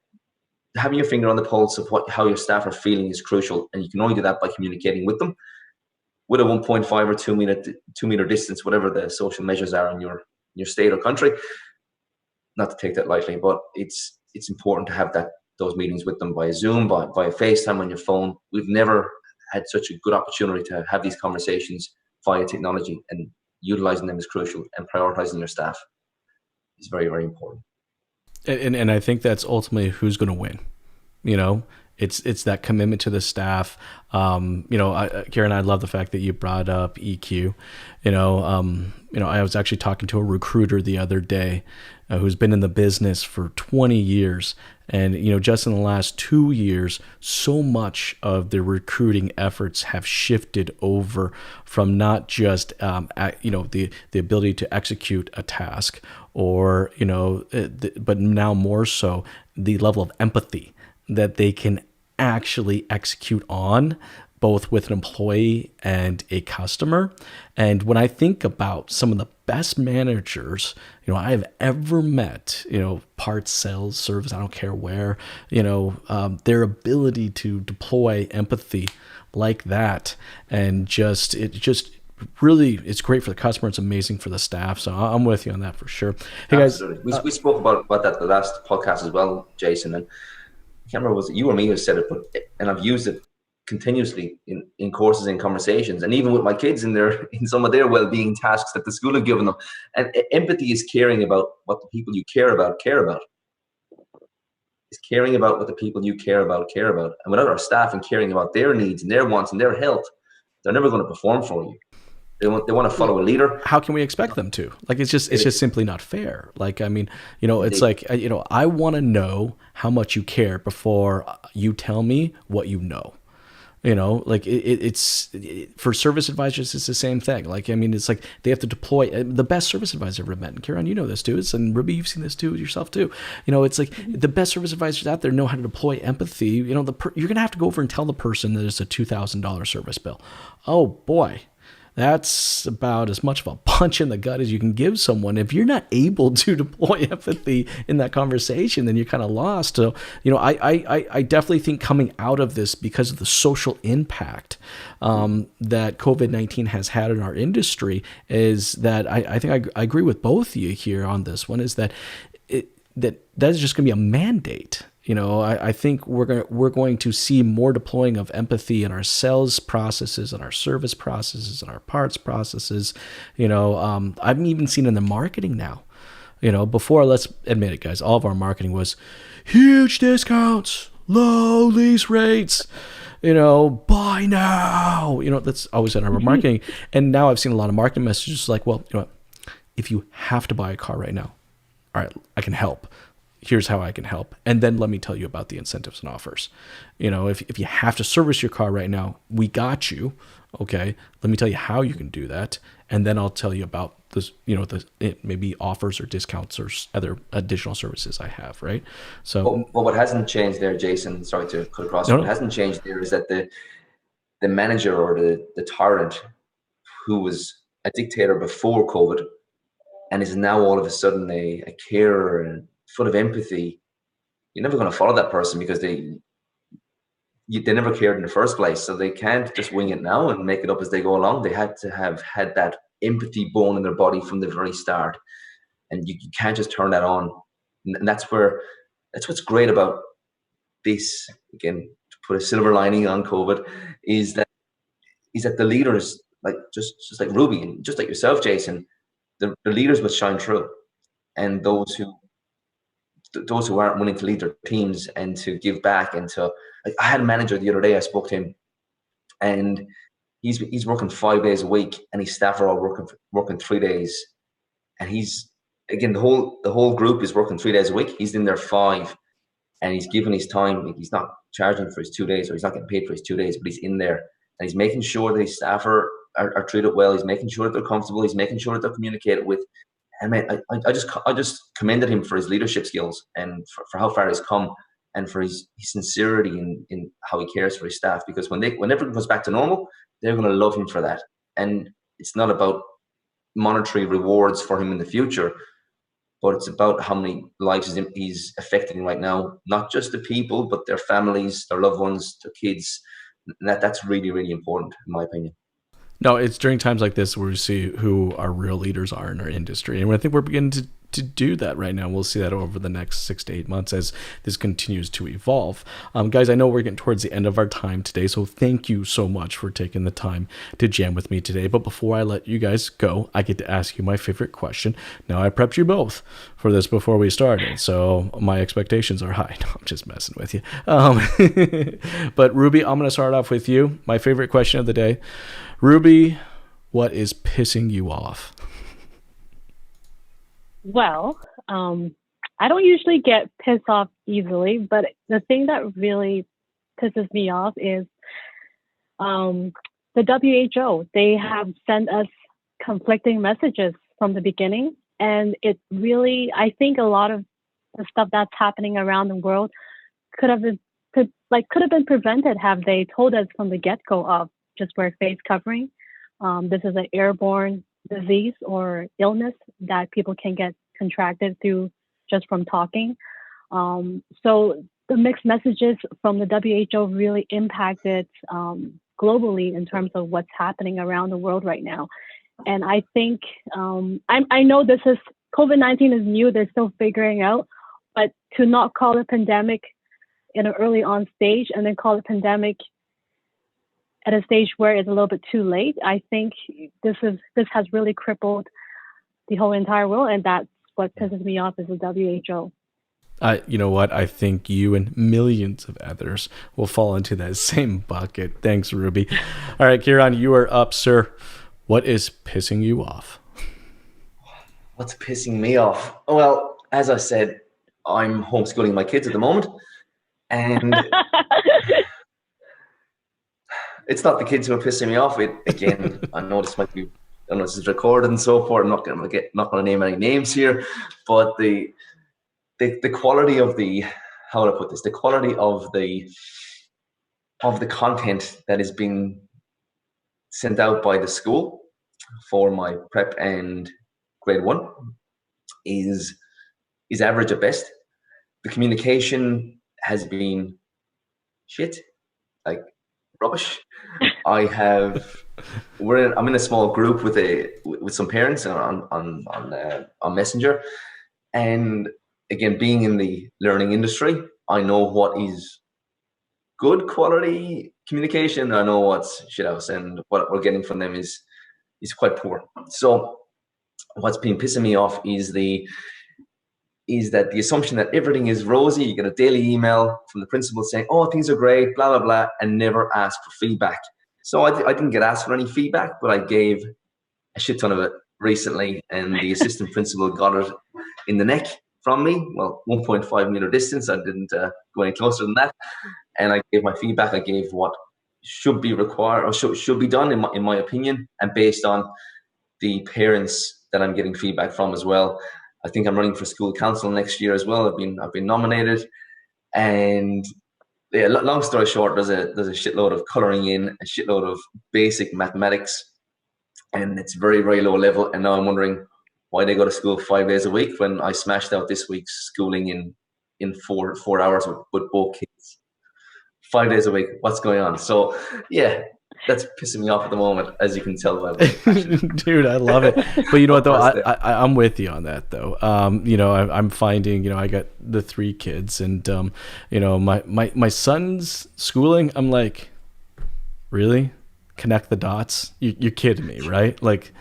having your finger on the pulse of how your staff are feeling is crucial, and you can only do that by communicating with them with a 1.5 or 2 meter distance, whatever the social measures are in your state or country. Not to take that lightly, but it's important to have those meetings with them via Zoom, via FaceTime on your phone. We've never had such a good opportunity to have these conversations via technology, and utilizing them is crucial, and prioritizing your staff is very, very important. And I think that's ultimately who's going to win. You know, it's that commitment to the staff. Kieran, I love the fact that you brought up EQ. I was actually talking to a recruiter the other day who's been in the business for 20 years. And, just in the last 2 years, so much of the recruiting efforts have shifted over from not just, the ability to execute a task or, but now more so the level of empathy that they can actually execute on, both with an employee and a customer. And when I think about some of the best managers, I have ever met, parts, sales, service, I don't care where, their ability to deploy empathy like that. And really, it's great for the customer. It's amazing for the staff. So I'm with you on that for sure. Hey Absolutely. guys, we spoke about that the last podcast as well, Jason, and I can't remember, was it you or me who said it, and I've used it continuously in courses and conversations, and even with my kids in some of their well-being tasks that the school have given them. And empathy is caring about what the people you care about. It's caring about what the people you care about. And without our staff and caring about their needs and their wants and their health, they're never going to perform for you. They want to follow a leader. How can we expect them to? Like, it's just simply not fair. Like, I mean, it's like, I want to know how much you care before you tell me what you know. Like for service advisors, it's the same thing. Like, I mean, it's like they have to deploy the best service advisor I've ever met. And Kieran, you know this too. And Ruby, you've seen this too yourself too. It's like the best service advisors out there know how to deploy empathy. You're going to have to go over and tell the person that it's a $2,000 service bill. Oh boy. That's about as much of a punch in the gut as you can give someone. If you're not able to deploy empathy in that conversation, then you're kind of lost. So, I definitely think coming out of this, because of the social impact that COVID-19 has had in our industry, is that I think I agree with both of you here on this one, is that that is just going to be a mandate. I think we're going to see more deploying of empathy in our sales processes and our service processes and our parts processes. I've even seen in the marketing now. Before, let's admit it, guys, all of our marketing was huge discounts, low lease rates, buy now. That's always in our marketing. And now I've seen a lot of marketing messages like, well, if you have to buy a car right now, all right, I can help. Here's how I can help. And then let me tell you about the incentives and offers. If you have to service your car right now, we got you. Okay. Let me tell you how you can do that. And then I'll tell you about this, maybe offers or discounts or other additional services I have. Right. So, but what hasn't changed there, Jason, sorry to cut across, what hasn't changed there is that the manager or the tyrant who was a dictator before COVID and is now all of a sudden a carer and full of empathy, you're never going to follow that person because they never cared in the first place. So they can't just wing it now and make it up as they go along. They had to have had that empathy bone in their body from the very start, and you can't just turn that on. And that's what's great about this. Again, to put a silver lining on COVID, is that the leaders, like just like Ruby and just like yourself, Jason, the leaders will shine through, and those who aren't willing to lead their teams and to give back. And I had a manager the other day, I spoke to him, and he's working 5 days a week, and his staff are all working 3 days. And the whole group is working 3 days a week. He's in there 5, and he's giving his time. He's not charging for his 2 days, or he's not getting paid for his 2 days, but he's in there and he's making sure that his staff are treated well. He's making sure that they're comfortable. He's making sure that they're communicated with. And man, I just commended him for his leadership skills and for how far he's come, and for his sincerity in how he cares for his staff. Because when everything goes back to normal, they're going to love him for that. And it's not about monetary rewards for him in the future, but it's about how many lives he's affecting right now. Not just the people, but their families, their loved ones, their kids. And that's really, really important, in my opinion. No, it's during times like this where we see who our real leaders are in our industry. And I think we're beginning to do that right now. We'll see that over the next 6 to 8 months as this continues to evolve. Guys, I know we're getting towards the end of our time today, so thank you so much for taking the time to jam with me today. But before I let you guys go, I get to ask you my favorite question. Now, I prepped you both for this before we started, so my expectations are high. No, I'm just messing with you. But Ruby, I'm going to start off with you. My favorite question of the day. Ruby, what is pissing you off? Well, I don't usually get pissed off easily, but the thing that really pisses me off is the WHO. They have sent us conflicting messages from the beginning, and it really, I think a lot of the stuff that's happening around the world could have been prevented have they told us from the get-go of just wear face covering. This is an airborne disease or illness that people can get contracted through just from talking. So the mixed messages from the WHO really impacted globally in terms of what's happening around the world right now. And I think, I know this is, COVID-19 is new, they're still figuring out, but to not call it pandemic in an early on stage and then call it pandemic at a stage where it's a little bit too late, I think this has really crippled the whole entire world, and that's what pisses me off is the WHO. You know what? I think you and millions of others will fall into that same bucket. Thanks, Ruby. All right, Keiran, you are up, sir. What is pissing you off? What's pissing me off? Well, as I said, I'm homeschooling my kids at the moment, and it's not the kids who are pissing me off. It again, I know this might be, I don't know, this is recorded and so forth. I'm not going to name any names here, but the quality of the, how would I put this? The quality of the content that is being sent out by the school for my prep and grade 1 is average at best. The communication has been shit, like rubbish. I'm in a small group with some parents on Messenger, and again, being in the learning industry, I know what is good quality communication. I know what's shithouse, and what we're getting from them is quite poor. So what's been pissing me off is that the assumption that everything is rosy. You get a daily email from the principal saying, "Oh, things are great," blah blah blah, and never ask for feedback. So I didn't get asked for any feedback, but I gave a shit ton of it recently, and the assistant principal got it in the neck from me. Well, 1.5 meter distance. I didn't go any closer than that, and I gave my feedback. I gave what should be required or should be done in my opinion, and based on the parents that I'm getting feedback from as well. I think I'm running for school council next year as well. I've been nominated, and yeah. Long story short, there's a shitload of coloring in, a shitload of basic mathematics, and it's very, very low level. And now I'm wondering why they go to school 5 days a week when I smashed out this week's schooling in 4 hours with both kids. 5 days a week. What's going on? So yeah. That's pissing me off at the moment, as you can tell by Dude, I love it. But you know what, though? I'm with you on that, though. I'm finding, I got the 3 kids, and, my son's schooling, I'm like, really? Connect the dots? You're kidding me, right? Like,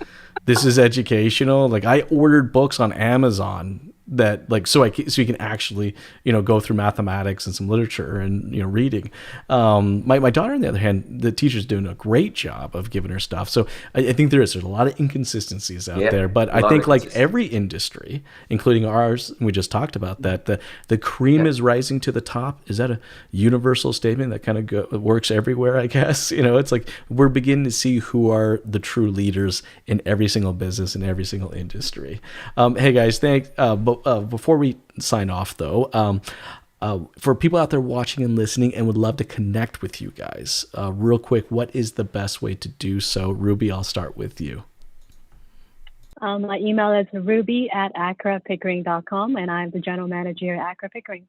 this is educational. Like, I ordered books on Amazon that, like, so you can actually, go through mathematics and some literature and, reading. My daughter, on the other hand, the teacher's doing a great job of giving her stuff. So I think there's a lot of inconsistencies out there, but I think like every industry, including ours, we just talked about that, the cream is rising to the top. Is that a universal statement that kind of works everywhere? I guess, it's like we're beginning to see who are the true leaders in every single business, in every single industry. Hey guys, thanks. Before we sign off, though, for people out there watching and listening and would love to connect with you guys, real quick, what is the best way to do so? Ruby, I'll start with you. My email is ruby@acrapickering.com, and I'm the general manager at Acra Pickering.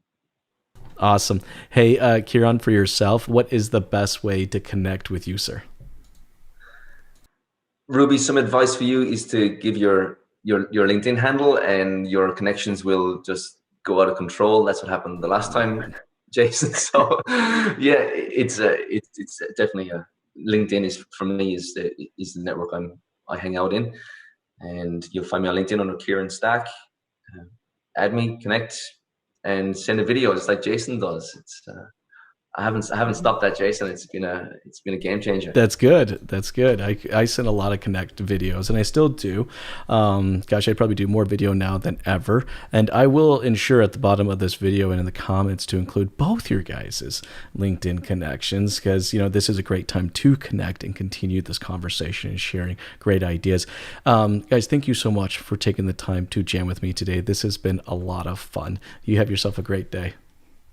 Awesome. Hey, Keiran, for yourself, what is the best way to connect with you, sir? Ruby, some advice for you is to give your LinkedIn handle, and your connections will just go out of control. That's what happened the last time, Jason. So yeah, it's definitely LinkedIn is, for me, is the network I hang out in, and you'll find me on LinkedIn under Kieran Stack. Add me, connect, and send a video just like Jason does. It's I haven't stopped that, Jason. It's been a game changer. That's good. I send a lot of connect videos, and I still do. Gosh, I probably do more video now than ever. And I will ensure at the bottom of this video and in the comments to include both your guys' LinkedIn connections, because this is a great time to connect and continue this conversation and sharing great ideas. Guys, thank you so much for taking the time to jam with me today. This has been a lot of fun. You have yourself a great day.